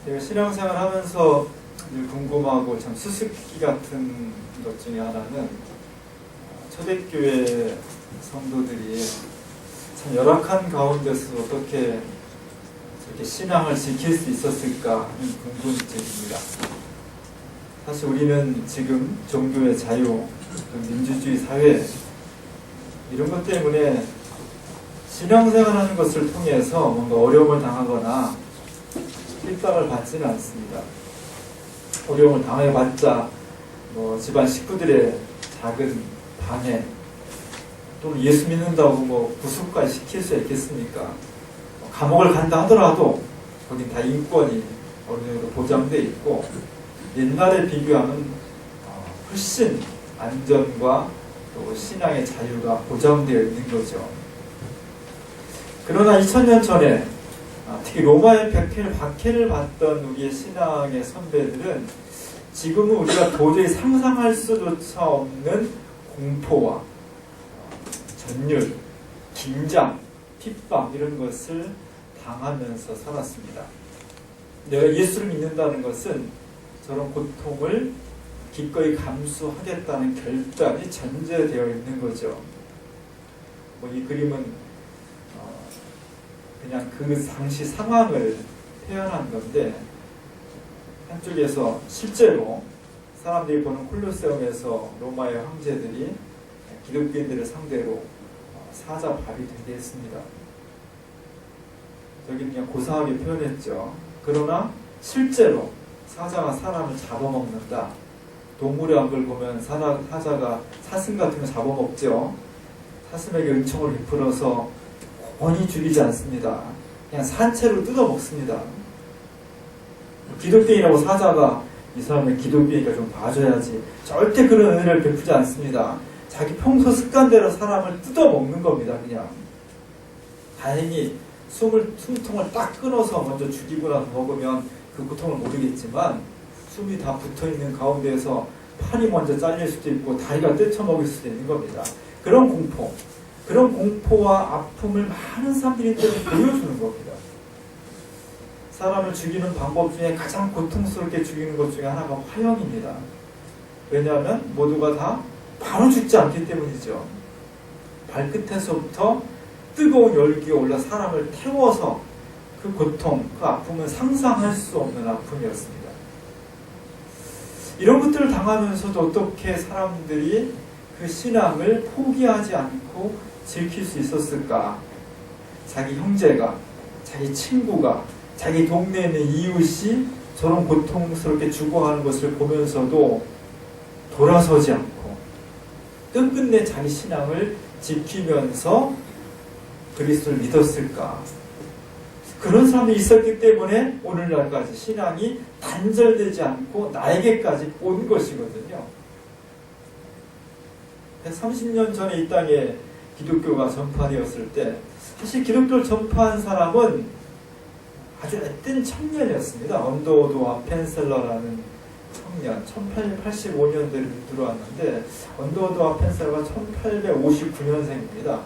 제가 신앙생활 하면서 늘 궁금하고 참 수수께끼 같은 것 중에 하나는 초대교회 성도들이 참 열악한 가운데서 어떻게 저렇게 신앙을 지킬 수 있었을까 하는 궁금증입니다. 사실 우리는 지금 종교의 자유, 민주주의 사회 이런 것 때문에 신앙생활하는 것을 통해서 뭔가 어려움을 당하거나 핍박을 받지는 않습니다. 어려움을 당해봤자 집안 식구들의 작은 방해 또는 예수 믿는다고 구속까지 시킬 수 있겠습니까? 감옥을 간다 하더라도 거긴 다 인권이 어느 정도 보장되어 있고 옛날에 비교하면 훨씬 안전과 또 신앙의 자유가 보장되어 있는 거죠. 그러나 2000년 전에 특히 로마의 박해를 받던 우리의 신앙의 선배들은 지금은 우리가 도저히 상상할 수조차 없는 공포와 전율, 긴장, 핍박 이런 것을 당하면서 살았습니다. 내가 예수를 믿는다는 것은 저런 고통을 기꺼이 감수하겠다는 결단이 전제되어 있는 거죠. 이 그림은 그냥 그 당시 상황을 표현한 건데, 한쪽에서 실제로 사람들이 보는 콜로세움에서 로마의 황제들이 기독교인들을 상대로 사자밥이 되게 했습니다. 여기 그냥 고사하게 표현했죠. 그러나 실제로 사자가 사람을 잡아먹는다. 동물의 악을 보면 사자가 사슴 같은 거 잡아먹죠. 사슴에게 은총을 베풀어서 권히 죽이지 않습니다. 그냥 산채로 뜯어먹습니다. 기독교인이라고 사자가 이 사람의 기독교니까 좀 봐줘야지. 절대 그런 은혜를 베푸지 않습니다. 자기 평소 습관대로 사람을 뜯어먹는 겁니다. 그냥. 다행히 숨통을 딱 끊어서 먼저 죽이고 나서 먹으면 그 고통을 모르겠지만 숨이 다 붙어있는 가운데에서 팔이 먼저 잘릴 수도 있고 다리가 뜯어먹을 수도 있는 겁니다. 그런 공포. 그런 공포와 아픔을 많은 사람들이 보여주는 겁니다. 사람을 죽이는 방법 중에 가장 고통스럽게 죽이는 것 중에 하나가 화형입니다. 왜냐하면 모두가 다 바로 죽지 않기 때문이죠. 발끝에서부터 뜨거운 열기가 올라 사람을 태워서 그 고통, 그 아픔은 상상할 수 없는 아픔이었습니다. 이런 것들을 당하면서도 어떻게 사람들이 그 신앙을 포기하지 않고 지킬 수 있었을까? 자기 형제가, 자기 친구가, 자기 동네에 있는 이웃이 저런 고통스럽게 죽어가는 것을 보면서도 돌아서지 않고 끝끝내 자기 신앙을 지키면서 그리스도를 믿었을까? 그런 사람이 있었기 때문에 오늘날까지 신앙이 단절되지 않고 나에게까지 온 것이거든요. 130년 전에 이 땅에 기독교가 전파되었을 때 사실 기독교를 전파한 사람은 아주 앳된 청년이었습니다. 언더우드와 펜셀러라는 청년, 1885년대에 들어왔는데 언더우드와 펜셀러가 1859년생입니다.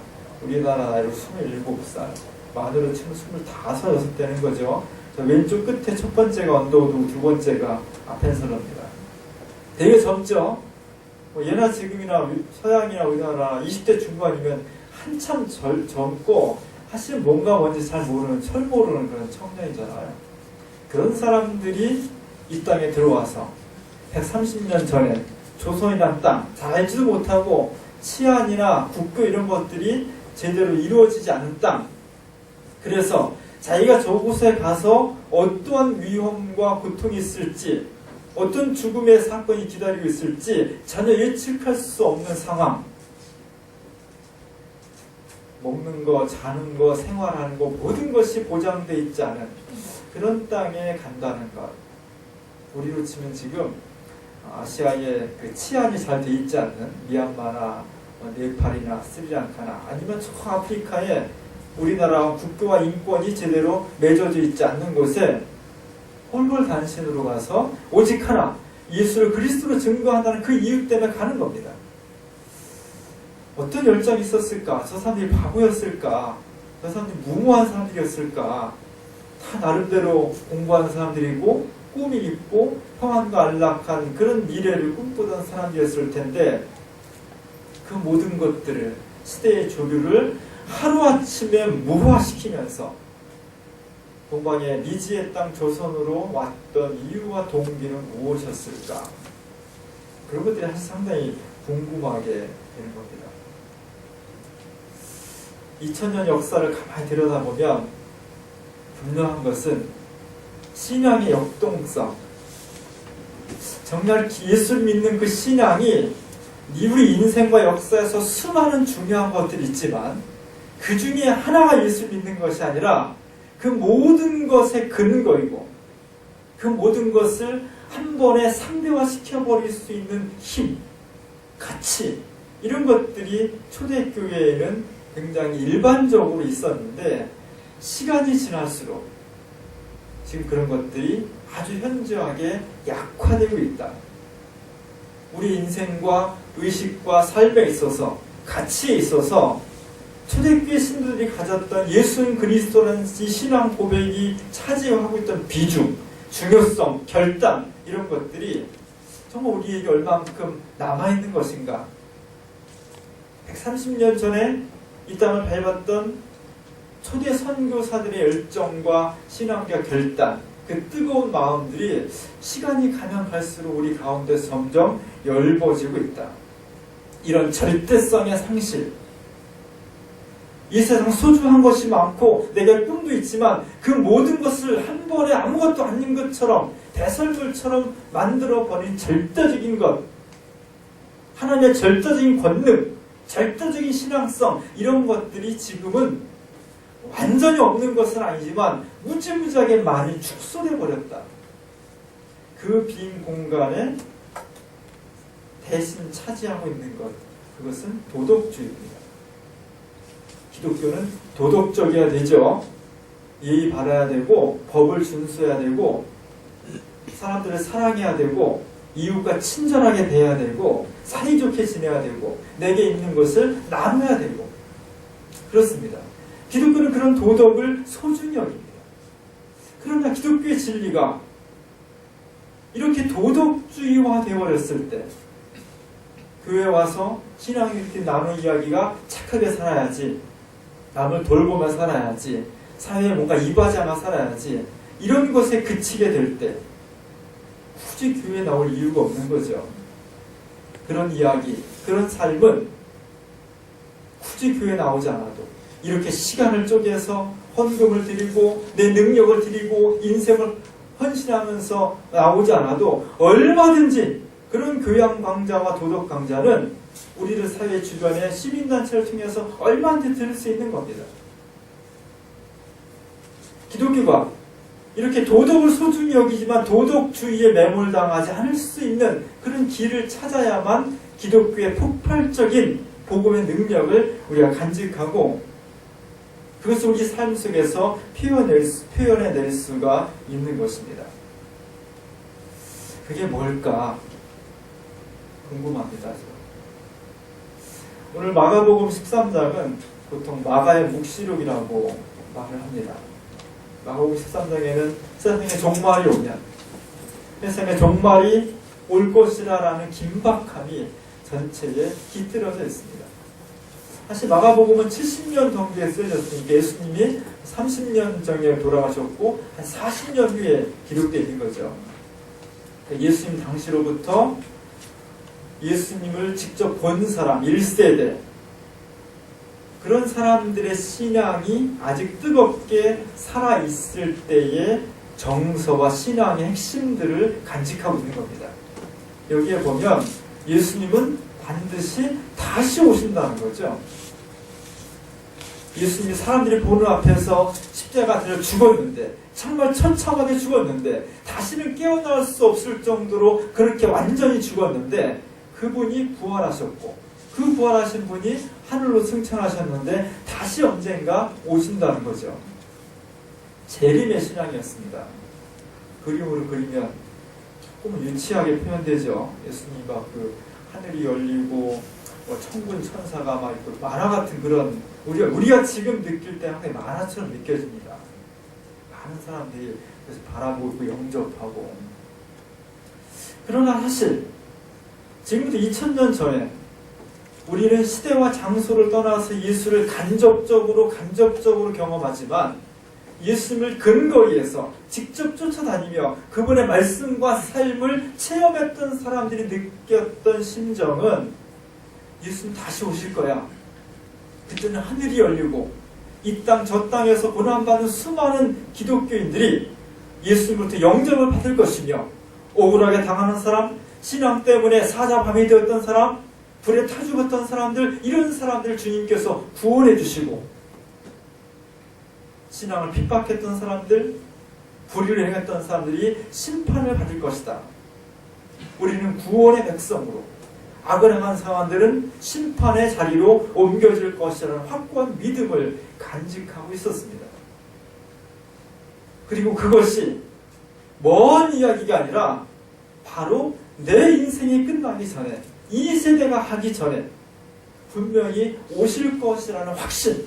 우리나라 나이로 27살, 만으로 치면 25, 6 되는 거죠. 저 왼쪽 끝에 첫 번째가 언더우드고 두 번째가 펜셀러입니다. 되게 젊죠? 예나 지금이나 서양이나 우리나라 20대 중반이면 한참 젊고 사실 뭔가 뭔지 잘 모르는, 철 모르는 그런 청년이잖아요. 그런 사람들이 이 땅에 들어와서 130년 전에 조선이란 땅 잘 알지도 못하고 치안이나 국교 이런 것들이 제대로 이루어지지 않은 땅, 그래서 자기가 저곳에 가서 어떠한 위험과 고통이 있을지, 어떤 죽음의 사건이 기다리고 있을지 전혀 예측할 수 없는 상황, 먹는 거, 자는 거, 생활하는 거 모든 것이 보장되어 있지 않은 그런 땅에 간다는 것. 우리로 치면 지금 아시아에 그 치안이 잘 되어 있지 않는 미얀마나 네팔이나 스리랑카나 아니면 저 아프리카에 우리나라 국교와 인권이 제대로 맺어져 있지 않는 곳에 홀골단신으로 가서 오직 하나 예수를 그리스도로 증거한다는 그 이유 때문에 가는 겁니다. 어떤 열정이 있었을까? 저 사람들이 바보였을까? 저 사람들이 무모한 사람들이었을까? 다 나름대로 공부한 사람들이고 꿈이 있고 평안과 안락한 그런 미래를 꿈꾸던 사람이었을 텐데 그 모든 것들을 시대의 조류를 하루아침에 무화시키면서 동방의 미지의 땅 조선으로 왔던 이유와 동기는 무엇이었을까? 그런 것들이 사실 상당히 궁금하게 되는 겁니다. 2000년 역사를 가만히 들여다보면 분명한 것은 신앙의 역동성, 정말 예수를 믿는 그 신앙이 우리 인생과 역사에서 수많은 중요한 것들이 있지만 그 중에 하나가 예수를 믿는 것이 아니라 그 모든 것의 근거이고 그 모든 것을 한 번에 상대화시켜버릴 수 있는 힘, 가치, 이런 것들이 초대교회에는 굉장히 일반적으로 있었는데 시간이 지날수록 지금 그런 것들이 아주 현저하게 약화되고 있다. 우리 인생과 의식과 삶에 있어서, 가치에 있어서 초대교회 신도들이 가졌던 예수는 그리스도라는 이 신앙 고백이 차지하고 있던 비중, 중요성, 결단, 이런 것들이 정말 우리에게 얼만큼 남아있는 것인가. 130년 전에 이 땅을 밟았던 초대 선교사들의 열정과 신앙과 결단, 그 뜨거운 마음들이 시간이 가면 갈수록 우리 가운데 점점 열버지고 있다. 이런 절대성의 상실, 이 세상 소중한 것이 많고 내가 꿈도 있지만 그 모든 것을 한 번에 아무것도 아닌 것처럼 대설물처럼 만들어버린 절대적인 것, 하나님의 절대적인 권능, 절대적인 신앙성, 이런 것들이 지금은 완전히 없는 것은 아니지만 무지무지하게 많이 축소돼 버렸다. 그 빈 공간에 대신 차지하고 있는 것, 그것은 도덕주의입니다. 기독교는 도덕적이어야 되죠. 예의 바라야 되고 법을 준수해야 되고 사람들을 사랑해야 되고 이웃과 친절하게 대해야 되고 사이좋게 지내야 되고 내게 있는 것을 나눠야 되고 그렇습니다. 기독교는 그런 도덕을 소중히 여깁니다. 그러나 기독교의 진리가 이렇게 도덕주의화 되어버렸을 때 교회에 와서 신앙을 이렇게 나눈 이야기가 착하게 살아야지, 남을 돌보며 살아야지, 사회에 뭔가 이바지하며 살아야지, 이런 것에 그치게 될 때 굳이 교회에 나올 이유가 없는 거죠. 그런 이야기, 그런 삶은 굳이 교회에 나오지 않아도 이렇게 시간을 쪼개서 헌금을 드리고 내 능력을 드리고 인생을 헌신하면서 나오지 않아도 얼마든지 그런 교양 강좌와 도덕 강좌는 우리를 사회 주변의 시민단체를 통해서 얼마든지 들을 수 있는 겁니다. 기독교가 이렇게 도덕을 소중히 여기지만 도덕주의에 매몰당하지 않을 수 있는 그런 길을 찾아야만 기독교의 폭발적인 복음의 능력을 우리가 간직하고 그것을 우리 삶 속에서 표현해낼 수가 있는 것입니다. 그게 뭘까 궁금합니다. 오늘 마가복음 13장은 보통 마가의 묵시록이라고 말을 합니다. 마가복음 13장에는 세상의 종말이 오면 세상의 종말이 올 것이라는 긴박함이 전체에 깃들어져 있습니다. 사실 마가복음은 70년 경기에 쓰여졌으니까 예수님이 30년 전에 돌아가셨고 한 40년 후에 기록되어 있는 거죠. 예수님 당시로부터 예수님을 직접 본 사람 1세대, 그런 사람들의 신앙이 아직 뜨겁게 살아있을 때의 정서와 신앙의 핵심들을 간직하고 있는 겁니다. 여기에 보면 예수님은 반드시 다시 오신다는 거죠. 예수님이 사람들이 보는 앞에서 십자가 들려 죽었는데, 정말 처참하게 죽었는데 다시는 깨어날 수 없을 정도로 그렇게 완전히 죽었는데 그분이 부활하셨고 그 부활하신 분이 하늘로 승천하셨는데 다시 언젠가 오신다는 거죠. 재림의 신앙이었습니다. 그림으로 그리면 조금 유치하게 표현되죠. 예수님과 그 하늘이 열리고 천군 천사가 막 있고 만화 같은 그런 우리가 지금 느낄 때 항상 만화처럼 느껴집니다. 많은 사람들이 그래서 바라보고 영접하고. 그러나 사실 지금부터 2000년 전에 우리는 시대와 장소를 떠나서 예수를 간접적으로 경험하지만 예수님을 근거리에서 직접 쫓아다니며 그분의 말씀과 삶을 체험했던 사람들이 느꼈던 심정은 예수님 다시 오실 거야. 그때는 하늘이 열리고 이 땅 저 땅에서 고난받는 수많은 기독교인들이 예수님으로부터 영접을 받을 것이며 억울하게 당하는 사람, 신앙 때문에 사자밤이 되었던 사람, 불에 타 죽었던 사람들, 이런 사람들을 주님께서 구원해 주시고 신앙을 핍박했던 사람들, 불의를 행했던 사람들이 심판을 받을 것이다. 우리는 구원의 백성으로, 악을 행한 사람들은 심판의 자리로 옮겨질 것이라는 확고한 믿음을 간직하고 있었습니다. 그리고 그것이 먼 이야기가 아니라 바로 내 인생이 끝나기 전에, 이 세대가 하기 전에 분명히 오실 것이라는 확신,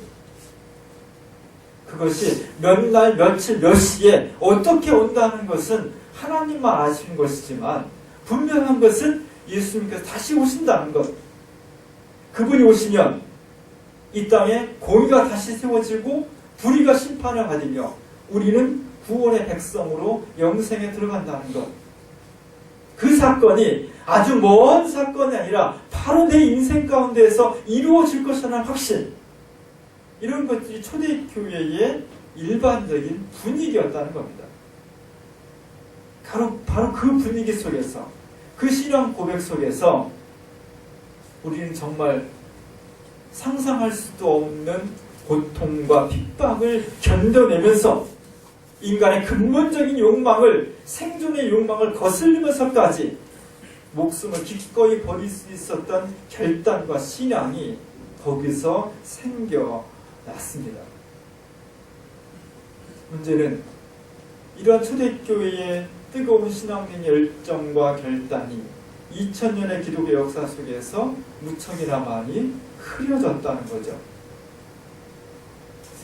그것이 몇 날, 며칠, 몇 시에 어떻게 온다는 것은 하나님만 아시는 것이지만 분명한 것은 예수님께서 다시 오신다는 것. 그분이 오시면 이 땅에 공의가 다시 세워지고 불의가 심판을 받으며 우리는 구원의 백성으로 영생에 들어간다는 것. 그 사건이 아주 먼 사건이 아니라 바로 내 인생 가운데에서 이루어질 것이라는 확신. 이런 것들이 초대교회의 일반적인 분위기였다는 겁니다. 바로 그 분위기 속에서, 그 신앙 고백 속에서 우리는 정말 상상할 수도 없는 고통과 핍박을 견뎌내면서 인간의 근본적인 욕망을, 생존의 욕망을 거슬리면서까지 목숨을 기꺼이 버릴 수 있었던 결단과 신앙이 거기서 생겨났습니다. 문제는 이러한 초대교회의 뜨거운 신앙적인 열정과 결단이 2000년의 기독교 역사 속에서 무척이나 많이 흐려졌다는 거죠.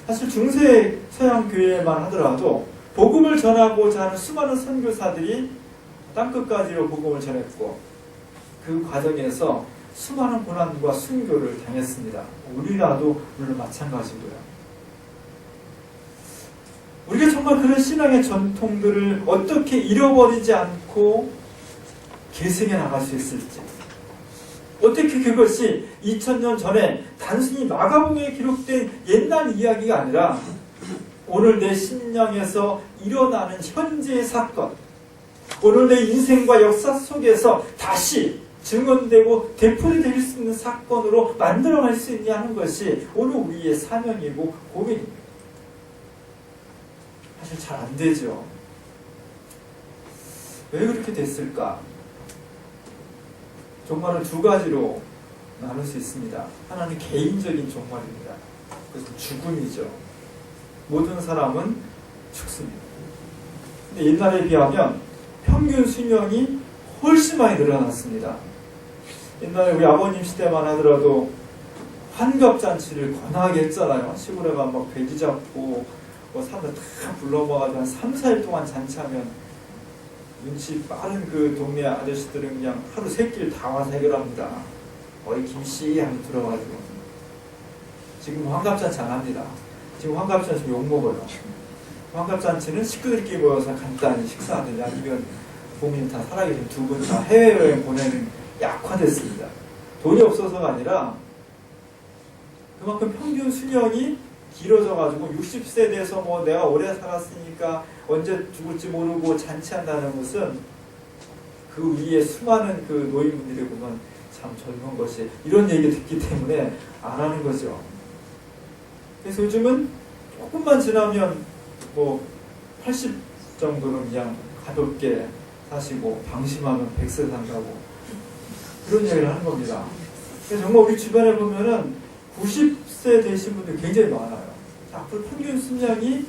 사실 중세 서양 교회만 하더라도 복음을 전하고자 하는 수많은 선교사들이 땅끝까지로 복음을 전했고 그 과정에서 수많은 고난과 순교를 당했습니다. 우리라도 물론 마찬가지고요. 우리가 정말 그런 신앙의 전통들을 어떻게 잃어버리지 않고 계승해 나갈 수 있을지, 어떻게 그것이 2000년 전에 단순히 마가복음에 기록된 옛날 이야기가 아니라 오늘 내 신앙에서 일어나는 현재의 사건, 오늘 내 인생과 역사 속에서 다시 증언되고 되풀이될 수 있는 사건으로 만들어갈 수 있냐 하는 것이 오늘 우리의 사명이고 고민입니다. 사실 잘 안 되죠. 왜 그렇게 됐을까? 종말은 두 가지로 나눌 수 있습니다. 하나는 개인적인 종말입니다. 그것은 죽음이죠. 모든 사람은 죽습니다. 근데 옛날에 비하면 평균 수명이 훨씬 많이 늘어났습니다. 옛날에 우리 아버님 시대만 하더라도 환갑잔치를 권하게 했잖아요. 시골에 가면 막 배기 잡고 사람들 다 불러모아가지고 한 3, 4일 동안 잔치하면 눈치 빠른 그 동네 아저씨들은 그냥 하루 세 끼를 다 와서 해결합니다. 어이 김씨 하면 들어가지고. 지금 환갑잔치 안 합니다. 지금 환갑잔치 욕먹어요. 환갑잔치는 식구들끼리 모여서 간단히 식사하든지 아니면 부모님 다 살아계신 두 분 다 해외여행 보내는 약화됐습니다. 돈이 없어서가 아니라 그만큼 평균 수명이 길어져가지고 60세 돼서 뭐 내가 오래 살았으니까 언제 죽을지 모르고 잔치한다는 것은 그 위에 수많은 그 노인분들이 보면 참 젊은 것이 이런 얘기 듣기 때문에 안 하는 거죠. 그래서 요즘은 조금만 지나면 뭐 80 정도는 그냥 가볍게 사시고 방심하면 100세 산다고 그런 얘기를 하는 겁니다. 그래서 정말 우리 주변에 보면은 90세 되신 분들 굉장히 많아요. 앞으로 평균 수명이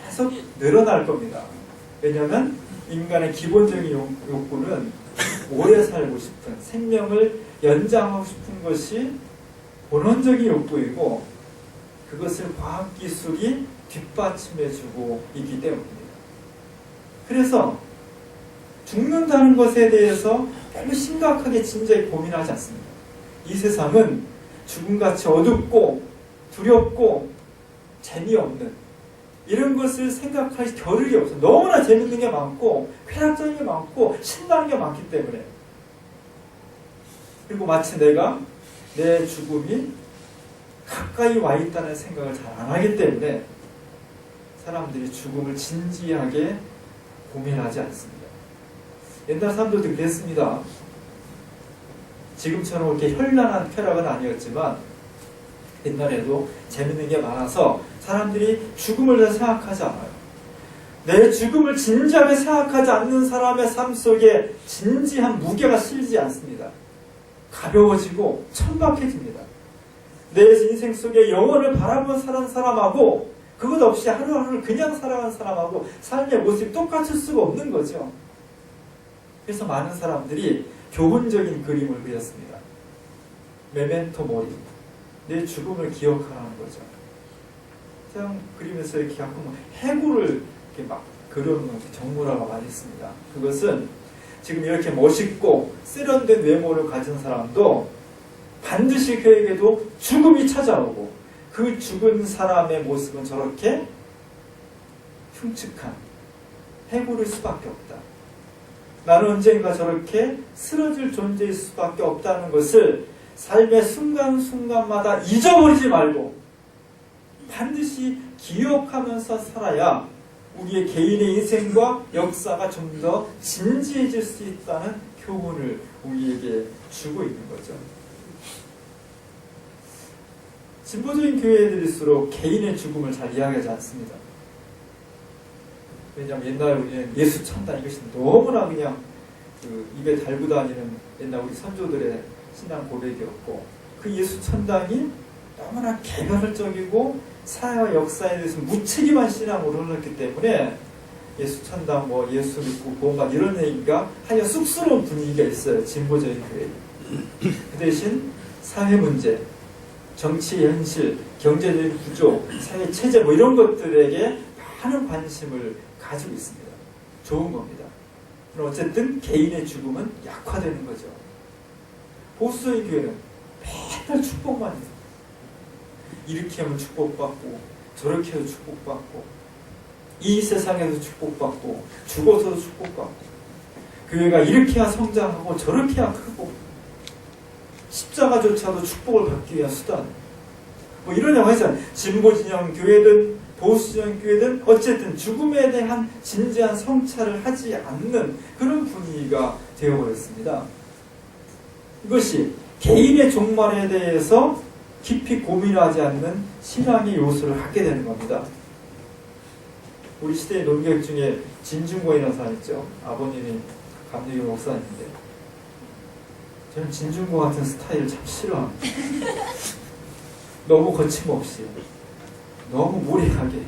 계속 늘어날 겁니다. 왜냐하면 인간의 기본적인 욕구는 오래 살고 싶은, 생명을 연장하고 싶은 것이 본원적인 욕구이고 그것을 과학기술이 뒷받침해주고 있기 때문입니다. 그래서 죽는다는 것에 대해서 별로 심각하게 진지하게 고민하지 않습니다. 이 세상은 죽음같이 어둡고 두렵고 재미없는 이런 것을 생각할 겨를이 없어요. 너무나 재밌는 게 많고 쾌락적인 게 많고 신나는 게 많기 때문에. 그리고 마치 내가 내 죽음이 가까이 와 있다는 생각을 잘 안 하기 때문에 사람들이 죽음을 진지하게 고민하지 않습니다. 옛날 사람들도 그랬습니다. 지금처럼 그렇게 현란한 쾌락은 아니었지만 옛날에도 재밌는 게 많아서 사람들이 죽음을 잘 생각하지 않아요. 내 죽음을 진지하게 생각하지 않는 사람의 삶 속에 진지한 무게가 실리지 않습니다. 가벼워지고 천박해집니다. 내 인생 속에 영혼을 바라보며 사는 사람하고 그것 없이 하루하루를 그냥 살아가는 사람하고 삶의 모습이 똑같을 수가 없는 거죠. 그래서 많은 사람들이 교훈적인 그림을 그렸습니다. 메멘토 모리, 내 죽음을 기억하라는 거죠. 그냥 그림에서 이렇게 가끔 해구를 이렇게 막 그려놓은 정물화가 많이 있습니다. 그것은 지금 이렇게 멋있고 세련된 외모를 가진 사람도 반드시 그에게도 죽음이 찾아오고 그 죽은 사람의 모습은 저렇게 흉측한 해구일 수밖에 없다. 나는 언젠가 저렇게 쓰러질 존재일 수밖에 없다는 것을 삶의 순간순간마다 잊어버리지 말고 반드시 기억하면서 살아야 우리의 개인의 인생과 역사가 좀 더 진지해질 수 있다는 교훈을 우리에게 주고 있는 거죠. 진보적인 교회들일수록 개인의 죽음을 잘 이야기하지 않습니다. 왜냐하면 옛날에 우리는 예수 천당 이것이 너무나 그냥 입에 달고 다니는 옛날 우리 선조들의 신앙 고백이었고 그 예수 천당이 너무나 개별적이고 사회와 역사에 대해서 무책임한 신앙으로 흘렀기 때문에 예수 천당 뭐 예수 믿고 구원받 이런 얘기가 하여 쑥스러운 분위기가 있어요. 진보적인 교회. 그 대신 사회 문제, 정치 현실, 경제적인 구조, 사회 체제 뭐 이런 것들에게 많은 관심을 가지고 있습니다. 좋은 겁니다. 그럼 어쨌든 개인의 죽음은 약화되는 거죠. 보수적인 교회는 맨날 축복만 해요. 이렇게 하면 축복받고 저렇게 해도 축복받고 이 세상에서 축복받고 죽어서도 축복받고 교회가 이렇게 해야 성장하고 저렇게 해야 크고 십자가조차도 축복을 받기 위한 수단 뭐 이러냐고 해서 진보진영 교회든 보수진영 교회든 어쨌든 죽음에 대한 진지한 성찰을 하지 않는 그런 분위기가 되어버렸습니다. 이것이 개인의 종말에 대해서 깊이 고민하지 않는 신앙의 요소를 갖게 되는 겁니다. 우리 시대의 논객 중에 진중권이라는 사람 있죠. 아버님이 감리교 목사님인데 저는 진중권 같은 스타일을 참 싫어합니다. 너무 거침없이 너무 무례하게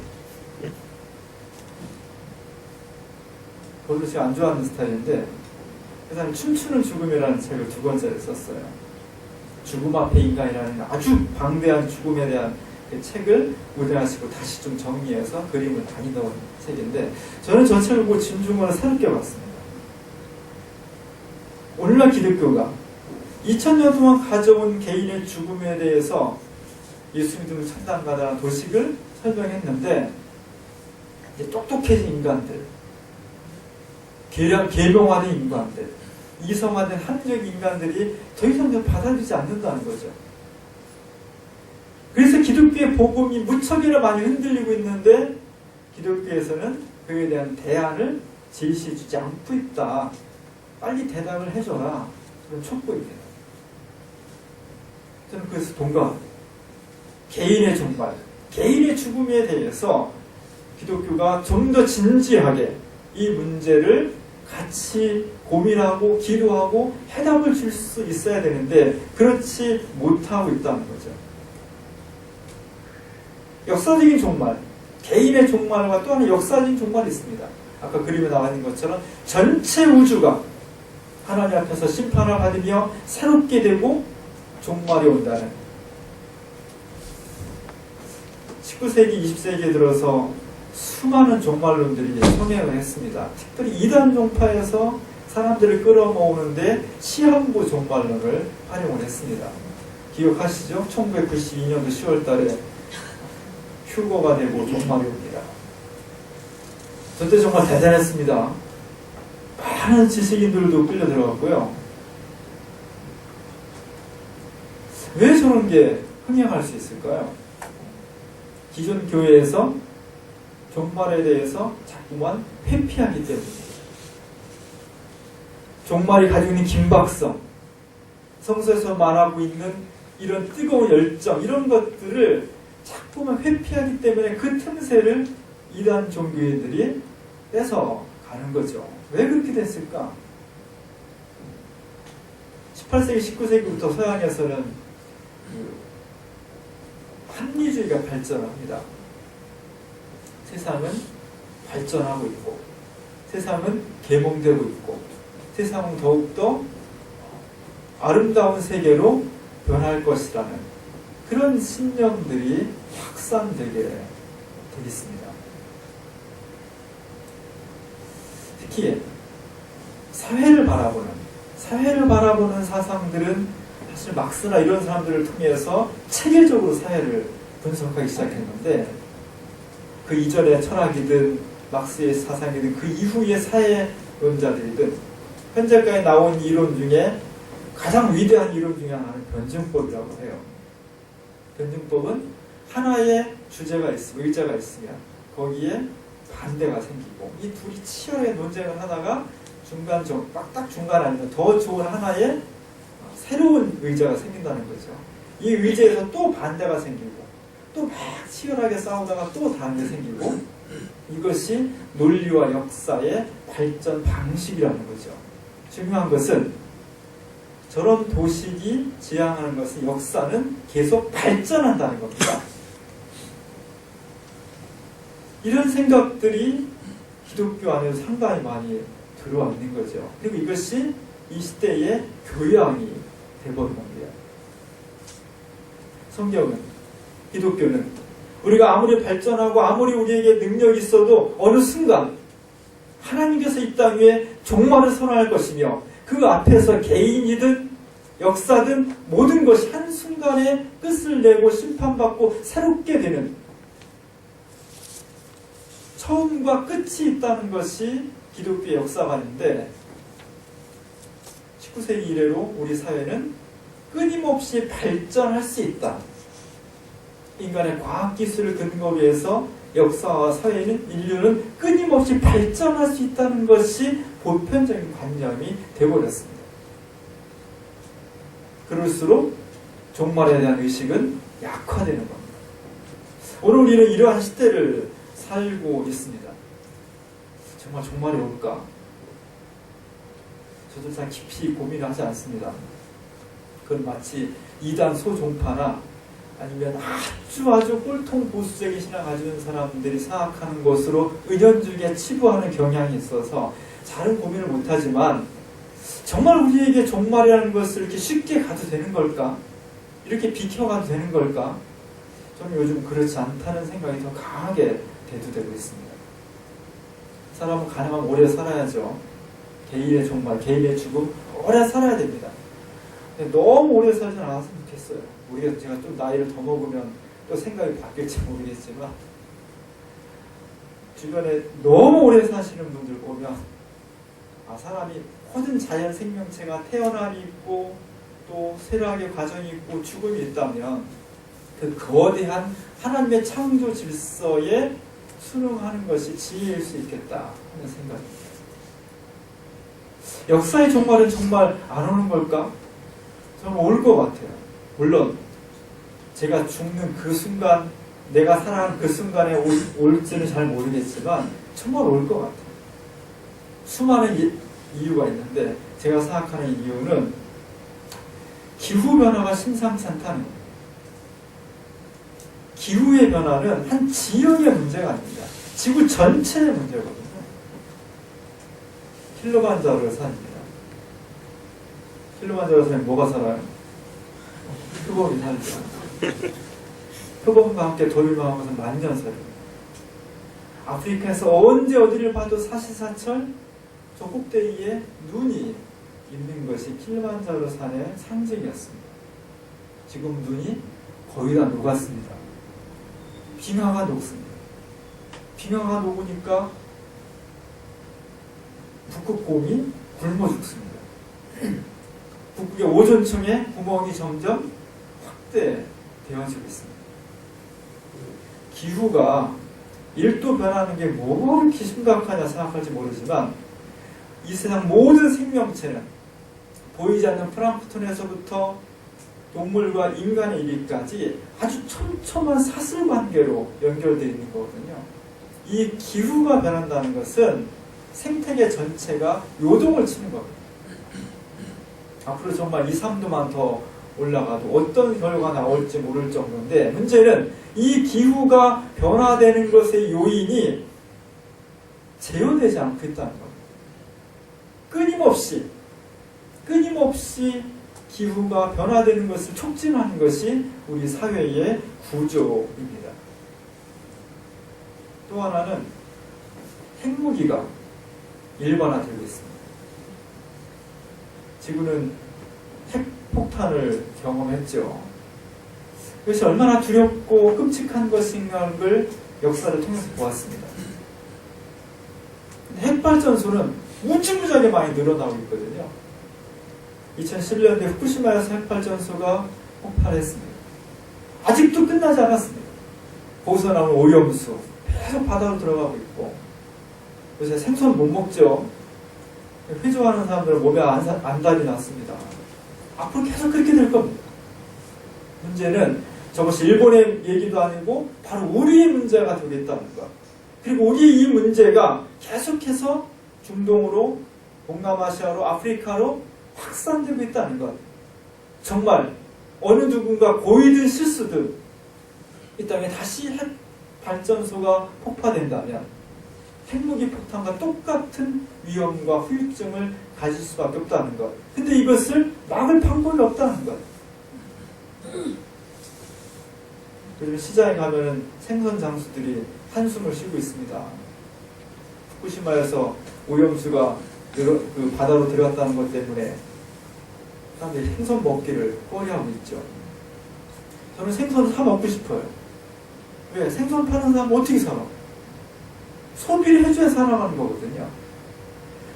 별로 제가 안 좋아하는 스타일인데 그 사람이 춤추는 죽음이라는 책을 2권째를 썼어요. 죽음 앞에 인간이라는 아주 방대한 죽음에 대한 그 책을 우대하시고 다시 좀 정리해서 그림을 많이 넣은 책인데 저는 저 책을 보고 진중권을 새롭게 봤습니다. 오늘날 기독교가 2000년 동안 가져온 개인의 죽음에 대해서 예수 믿음을 천당가다라는 도식을 설명했는데 이제 똑똑해진 인간들, 계명화된 인간들, 이성화된 합리적 인간들이 더 이상 받아들이지 않는다는 거죠. 그래서 기독교의 복음이 무척이나 많이 흔들리고 있는데 기독교에서는 그에 대한 대안을 제시해주지 않고 있다. 빨리 대답을 해줘라. 그런 촉구입니다. 저는 그래서 동감합니다. 개인의 종말, 개인의 죽음에 대해서 기독교가 좀 더 진지하게 이 문제를 같이 고민하고 기도하고 해답을 줄 수 있어야 되는데 그렇지 못하고 있다는 거죠. 역사적인 종말, 개인의 종말과 또 하나 역사적인 종말이 있습니다. 아까 그림에 나와 있는 것처럼 전체 우주가 하나님 앞에서 심판을 받으며 새롭게 되고 종말이 온다는 19세기, 20세기에 들어서 수많은 종말론들이 성행을 했습니다. 특별히 이단 종파에서 사람들을 끌어모으는데 시한부 종말론을 활용을 했습니다. 기억하시죠? 1992년도 10월 달에 휴거가 되고 종말이 옵니다. 저때 정말 대단했습니다. 많은 지식인들도 끌려 들어갔고요. 왜 저런 게 흥행할 수 있을까요? 기존 교회에서 종말에 대해서 자꾸만 회피하기 때문입니다. 종말이 가지고 있는 긴박성, 성서에서 말하고 있는 이런 뜨거운 열정, 이런 것들을 자꾸만 회피하기 때문에 그 틈새를 이단 종교인들이 뺏어 가는 거죠. 왜 그렇게 됐을까? 18세기, 19세기부터 서양에서는 합리주의가 발전합니다. 세상은 발전하고 있고, 세상은 계몽되고 있고, 세상은 더욱더 아름다운 세계로 변할 것이라는 그런 신념들이 확산되게 되겠습니다. 특히 사회를 바라보는 사상들은 사실 막스나 이런 사람들을 통해서 체계적으로 사회를 분석하기 시작했는데, 그 이전의 철학이든 막스의 사상이든 그 이후의 사회론자들이든 현재까지 나온 이론 중에 가장 위대한 이론 중에 하나는 변증법이라고 해요. 변증법은 하나의 주제가 있으면, 의자가 있으면 거기에 반대가 생기고, 이 둘이 치열하게 논쟁을 하다가 딱 중간 아니면 더 좋은 하나의 새로운 의자가 생긴다는 거죠. 이 의제에서 또 반대가 생기고, 또 막 치열하게 싸우다가 또 다른 게 생기고, 이것이 논리와 역사의 발전 방식이라는 거죠. 중요한 것은 저런 도식이 지향하는 것은 역사는 계속 발전한다는 겁니다. 이런 생각들이 기독교 안에서 상당히 많이 들어와 있는 거죠. 그리고 이것이 이 시대의 교양이 되어버린 겁니다. 성경은, 기독교는 우리가 아무리 발전하고 아무리 우리에게 능력이 있어도 어느 순간 하나님께서 이 땅 위에 종말을 선언할 것이며, 그 앞에서 개인이든 역사든 모든 것이 한순간에 끝을 내고 심판받고 새롭게 되는 처음과 끝이 있다는 것이 기독교의 역사관인데, 19세기 이래로 우리 사회는 끊임없이 발전할 수 있다. 인간의 과학기술을 근거로 해서 역사와 사회는, 인류는 끊임없이 발전할 수 있다는 것이 보편적인 관념이 되어버렸습니다. 그럴수록 종말에 대한 의식은 약화되는 겁니다. 오늘 우리는 이러한 시대를 살고 있습니다. 정말 종말이 올까? 저도 잘 깊이 고민하지 않습니다. 그건 마치 이단 소종파나 아니면 아주 꼴통 보수적인 신앙 가지는 사람들이 생각하는 것으로 은연중에 치부하는 경향이 있어서 잘은 고민을 못하지만, 정말 우리에게 종말이라는 것을 이렇게 쉽게 가도 되는 걸까? 이렇게 비켜가도 되는 걸까? 저는 요즘 그렇지 않다는 생각이 더 강하게 대두되고 있습니다. 사람은 가능하면 오래 살아야죠. 개인의 종말, 개인의 죽음, 오래 살아야 됩니다. 근데 너무 오래 살지는 않았으면 좋겠어요. 우리가 제가 좀 나이를 더 먹으면 또 생각이 바뀔지 모르겠지만, 주변에 너무 오래 사시는 분들 보면, 사람이 모든 자연 생명체가 태어남이 있고 또 쇠락의 과정이 있고 죽음이 있다면 그 거대한 하나님의 창조 질서에 순응하는 것이 지혜일 수 있겠다 하는 생각입니다. 역사의 종말은 정말 안 오는 걸까? 저는 올 것 같아요. 물론 제가 죽는 그 순간, 내가 살아가는 그 순간에 올지는 잘 모르겠지만 정말 올 것 같아요. 수많은 이유가 있는데, 제가 생각하는 이유는 기후변화가 심상치 않다는 거예요. 기후의 변화는 한 지역의 문제가 아닙니다. 지구 전체의 문제거든요. 킬로반자로에 삽니다. 킬로반자로에 사면 뭐가 살아요? 표범이 살죠. 표범과 함게 도일망한 것은 만년설입니다. 아프리카에서 언제 어디를 봐도 사시사철 저 꼭대기에 눈이 있는 것이 킬리만자로 산의 상징이었습니다. 지금 눈이 거의 다 녹았습니다. 빙하가 녹습니다. 빙하가 녹으니까 북극곰이 굶어 죽습니다. 북극의 오존층에 구멍이 점점 확대되어지고 있습니다. 기후가 1도 변하는 게 뭐가 그렇게 심각하냐 생각할지 모르지만 이 세상 모든 생명체는 보이지 않는 플랑크톤에서부터 동물과 인간에 이르기까지 아주 촘촘한 사슬관계로 연결되어 있는 거거든요. 이 기후가 변한다는 것은 생태계 전체가 요동을 치는 겁니다. 앞으로 정말 2, 3도만 더 올라가도 어떤 결과가 나올지 모를 정도인데, 문제는 이 기후가 변화되는 것의 요인이 제어되지 않고 있다는 겁니다. 끊임없이 기후가 변화되는 것을 촉진하는 것이 우리 사회의 구조입니다. 또 하나는 핵무기가 일반화되고 있습니다. 지구는 핵폭탄을 경험했죠. 그것이 얼마나 두렵고 끔찍한 것인가를 역사를 통해서 보았습니다. 핵발전소는 무지무지하게 많이 늘어나고 있거든요. 2011년에 후쿠시마에서 핵발전소가 폭발했습니다. 아직도 끝나지 않았습니다. 거기서 나오는 오염수 계속 바다로 들어가고 있고, 요새 생선 못 먹죠. 회 좋아하는 사람들은 몸에 안달이 났습니다. 앞으로 계속 그렇게 될 겁니다. 문제는 저것이 일본의 얘기도 아니고 바로 우리의 문제가 되겠다는 것. 그리고 우리 이 문제가 계속해서 중동으로, 동남아시아로, 아프리카로 확산되고 있다는 것. 정말 어느 누군가 고의든 실수든 이 땅에 다시 핵 발전소가 폭파된다면 핵무기 폭탄과 똑같은 위험과 후유증을 가질 수밖에 없다는 것. 근데 이것을 막을 방법이 없다는 것. 요즘 시장에 가면은 생선 장수들이 한숨을 쉬고 있습니다. 후쿠시마에서 오염수가 그 바다로 들어갔다는 것 때문에 사람들이 생선 먹기를 꺼려하고 있죠. 저는 생선을 사 먹고 싶어요. 왜? 생선 파는 사람은 어떻게 살아? 소비를 해줘야 살아가는 거거든요.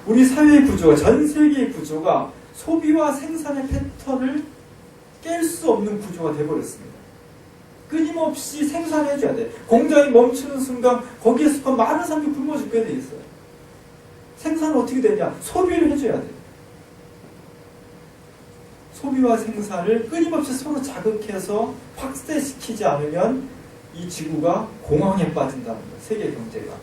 우리 사회의 구조가, 전 세계의 구조가 소비와 생산의 패턴을 깰 수 없는 구조가 되어버렸습니다. 끊임없이 생산해줘야 돼. 공장이 멈추는 순간 거기에서 많은 사람이 굶어 죽게 돼 있어요. 생산은 어떻게 되냐? 소비를 해줘야 돼. 소비와 생산을 끊임없이 서로 자극해서 확대시키지 않으면 이 지구가 공황에 빠진다는 거예요. 세계 경제가.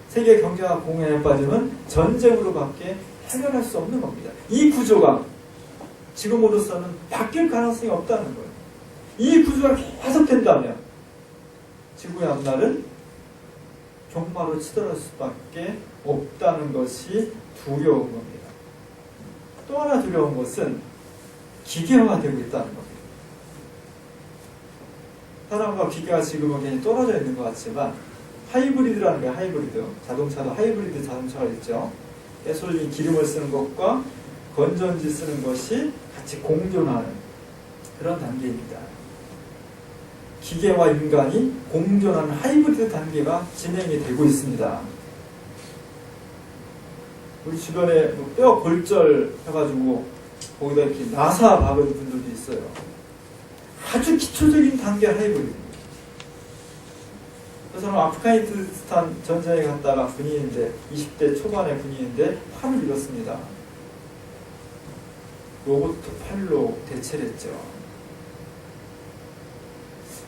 세계 경제가 공황에 빠지면 전쟁으로밖에 해결할 수 없는 겁니다. 이 구조가 지금으로서는 바뀔 가능성이 없다는 거예요. 이 구조가 계속된다면 지구의 앞날은 종마로 치달을 수밖에 없다는 것이 두려운 겁니다. 또 하나 두려운 것은 기계화되고 있다는 겁니다. 사람과 기계가 지금은 굉장히 떨어져 있는 것 같지만 하이브리드라는 게 하이브리드, 자동차도 하이브리드 자동차가 있죠. 가솔린 기름을 쓰는 것과 건전지 쓰는 것이 같이 공존하는 그런 단계입니다. 기계와 인간이 공존하는 하이브리드 단계가 진행이 되고 있습니다. 우리 주변에 뼈 골절 해가지고 거기다 이렇게 나사 박은 분들도 있어요. 아주 기초적인 단계 하이브리드입니다. 그 사람 아프가니스탄 전쟁에 갔다가 군인인데 20대 초반의 군인인데 팔을 잃었습니다. 로봇 팔로 대체를 했죠.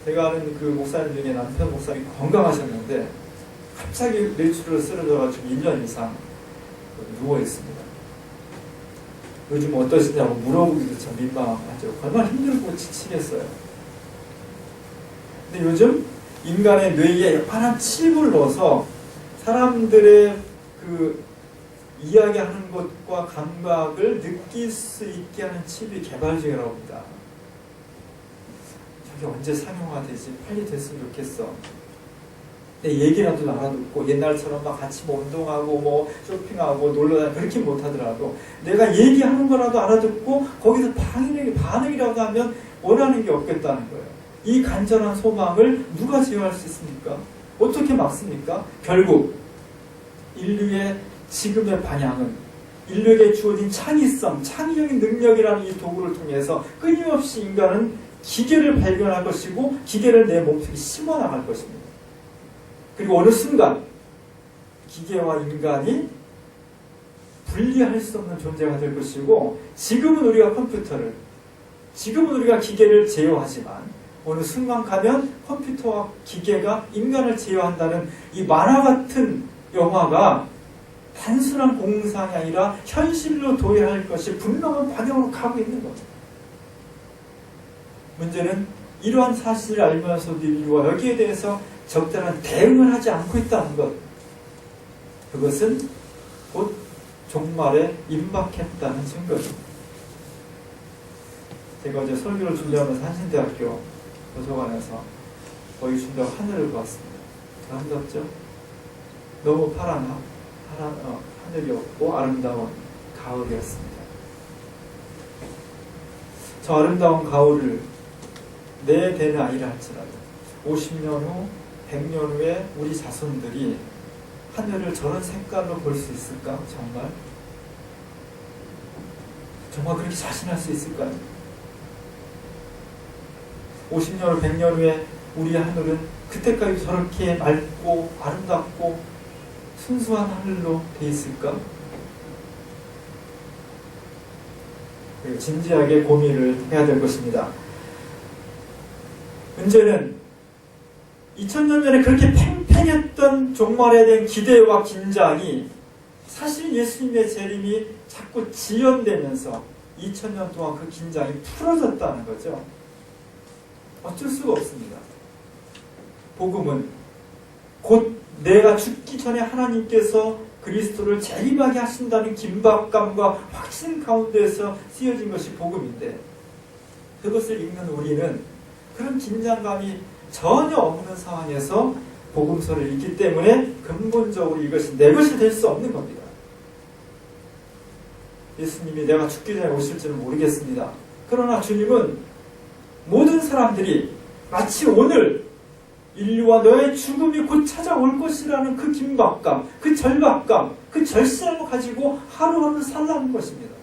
제가 아는 그 목사님 중에 남편 목사님이 건강하셨는데 갑자기 뇌출혈로 쓰러져가지고 1년 이상 누워있습니다. 요즘 어떠시냐고 물어보기도 참 민망하죠. 얼마나 힘들고 지치겠어요. 근데 요즘 인간의 뇌에 약간한 칩을 넣어서 사람들의 그 이야기하는 것과 감각을 느낄 수 있게 하는 칩이 개발 중이라고 합니다. 저게 언제 상용화되지? 빨리 됐으면 좋겠어. 내 얘기라도 알아듣고 옛날처럼 막 같이 뭐 운동하고 뭐 쇼핑하고 놀러다니고 그렇게 못하더라도 내가 얘기하는 거라도 알아듣고 거기서 반응이라도 하면 원하는 게 없겠다는 거예요. 이 간절한 소망을 누가 제어할 수 있습니까? 어떻게 막습니까? 결국 인류의 지금의 방향은 인류에게 주어진 창의성, 창의적인 능력이라는 이 도구를 통해서 끊임없이 인간은 기계를 발견할 것이고 기계를 내 몸속에 심어나갈 것입니다. 그리고 어느 순간 기계와 인간이 분리할 수 없는 존재가 될 것이고 지금은 우리가 컴퓨터를, 지금은 우리가 기계를 제어하지만 어느 순간 가면 컴퓨터와 기계가 인간을 제어한다는 이 만화 같은 영화가 단순한 공상이 아니라 현실로 도래할 것이 분명한 방향으로 가고 있는 겁니다. 문제는 이러한 사실을 알면서도 인류가 여기에 대해서 적절한 대응을 하지 않고 있다는 것. 그것은 곧 종말에 임박했다는 증거입니다. 제가 어제 설교를 준비하면서 한신대학교 도서관에서 거기 준비하고 하늘을 보았습니다. 아름답죠? 너무 파란 하늘이었고 아름다운 가을이었습니다. 저 아름다운 가을을 내 대는 아니라 할지라도 50년 후, 100년 후에 우리 자손들이 하늘을 저런 색깔로 볼 수 있을까? 정말 그렇게 자신할 수 있을까요? 50년 후, 100년 후에 우리 하늘은 그때까지 저렇게 맑고 아름답고 순수한 하늘로 돼 있을까? 진지하게 고민을 해야 될 것입니다. 문제는 2000년 전에 그렇게 팽팽했던 종말에 대한 기대와 긴장이 사실 예수님의 재림이 자꾸 지연되면서 2000년 동안 그 긴장이 풀어졌다는 거죠. 어쩔 수가 없습니다. 복음은 곧 내가 죽기 전에 하나님께서 그리스도를 재림하게 하신다는 긴박감과 확신 가운데서 쓰여진 것이 복음인데 그것을 읽는 우리는 그런 긴장감이 전혀 없는 상황에서 복음서를 읽기 때문에 근본적으로 이것이 내 것이 될 수 없는 겁니다. 예수님이 내가 죽기 전에 오실지는 모르겠습니다. 그러나 주님은 모든 사람들이 마치 오늘 인류와 너의 죽음이 곧 찾아올 것이라는 그 긴박감, 그 절박감, 그 절실함을 가지고 하루하루 살라는 것입니다.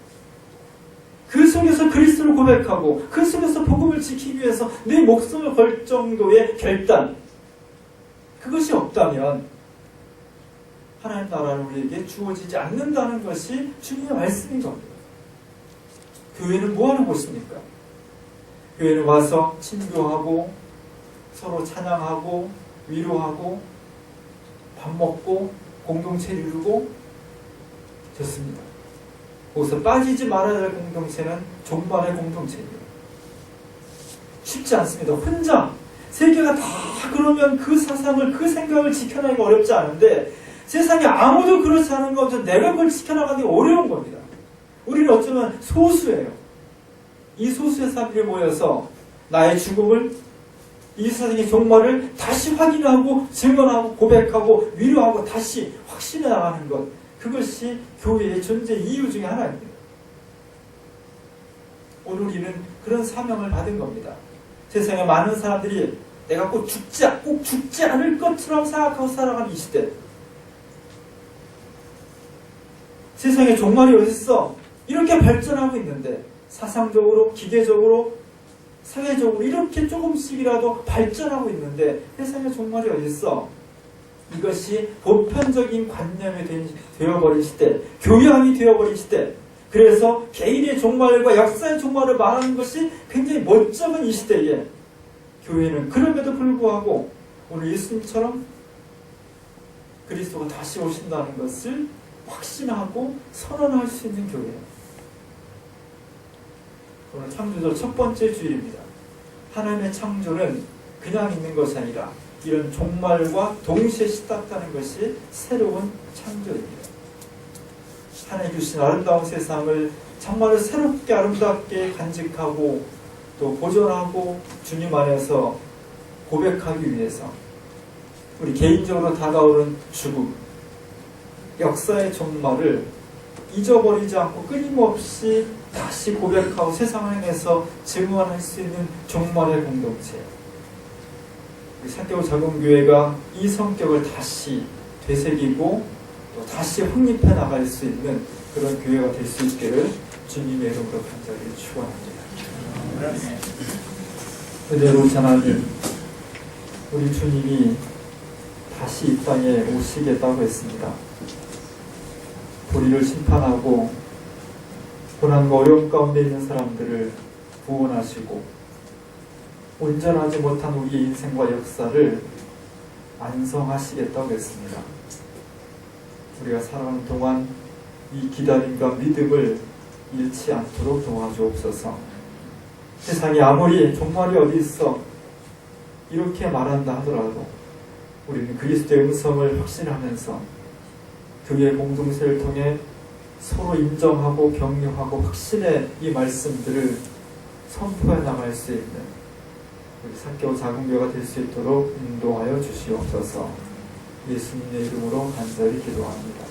그 속에서 그리스도를 고백하고 그 속에서 복음을 지키기 위해서 내 목숨을 걸 정도의 결단, 그것이 없다면 하나님 나라는 우리에게 주어지지 않는다는 것이 주님의 말씀인 겁니다. 교회는 뭐하는 곳입니까? 교회는 와서 친교하고 서로 찬양하고 위로하고 밥 먹고 공동체 이루고 좋습니다. 거기서 빠지지 말아야 할 공동체는 종말의 공동체입니다. 쉽지 않습니다. 혼자 세계가 다 그러면 그 사상을, 그 생각을 지켜나기가 어렵지 않은데 세상에 아무도 그렇지 않은 것 같아서 내가 그걸 지켜나가기 어려운 겁니다. 우리는 어쩌면 소수예요. 이 소수의 사람들이 모여서 나의 죽음을, 이 세상의 종말을 다시 확인하고 증언하고 고백하고 위로하고 다시 확신해 나가는 것, 그것이 교회의 존재 이유 중에 하나입니다. 오늘 우리는 그런 사명을 받은 겁니다. 세상에 많은 사람들이 내가 꼭 죽지 않을 것처럼 생각하고 살아가는 이 시대. 세상에 종말이 어딨어? 이렇게 발전하고 있는데 사상적으로, 기계적으로, 사회적으로 이렇게 조금씩이라도 발전하고 있는데 세상에 종말이 어딨어? 이것이 보편적인 관념이 되어버린 시대, 교양이 되어버린 시대. 그래서 개인의 종말과 역사의 종말을 말하는 것이 굉장히 멋쩍은 이 시대에 교회는 그럼에도 불구하고 오늘 예수님처럼 그리스도가 다시 오신다는 것을 확신하고 선언할 수 있는 교회예요. 오늘 창조절 첫 번째 주일입니다. 하나님의 창조는 그냥 있는 것이 아니라 이런 종말과 동시에 시작하는 것이 새로운 창조입니다. 하나님 주신 아름다운 세상을 정말로 새롭게 아름답게 간직하고 또 또 보존하고 주님 안에서 고백하기 위해서 우리 개인적으로 다가오는 죽음, 역사의 종말을 잊어버리지 않고 끊임없이 다시 고백하고 세상을 향해서 증언할 수 있는 종말의 공동체. 산디에고 작은교회가 이 성격을 다시 되새기고 또 다시 확립해 나갈 수 있는 그런 교회가 될 수 있기를 주님의 이름으로 간절히 축원합니다. 그대로 하나님, 우리 주님이 다시 이 땅에 오시겠다고 했습니다. 우리를 심판하고 고난과 어려움 가운데 있는 사람들을 구원하시고 온전하지 못한 우리의 인생과 역사를 완성하시겠다고 했습니다. 우리가 살아가는 동안 이 기다림과 믿음을 잃지 않도록 도와주옵소서. 세상에 아무리 종말이 어디 있어 이렇게 말한다 하더라도 우리는 그리스도의 음성을 확신하면서 교회 공동체를 통해 서로 인정하고 격려하고 확신의 이 말씀들을 선포해 나갈 수 있는 우리 산디에고 작은교회가 될 수 있도록 인도하여 주시옵소서. 예수님의 이름으로 간절히 기도합니다.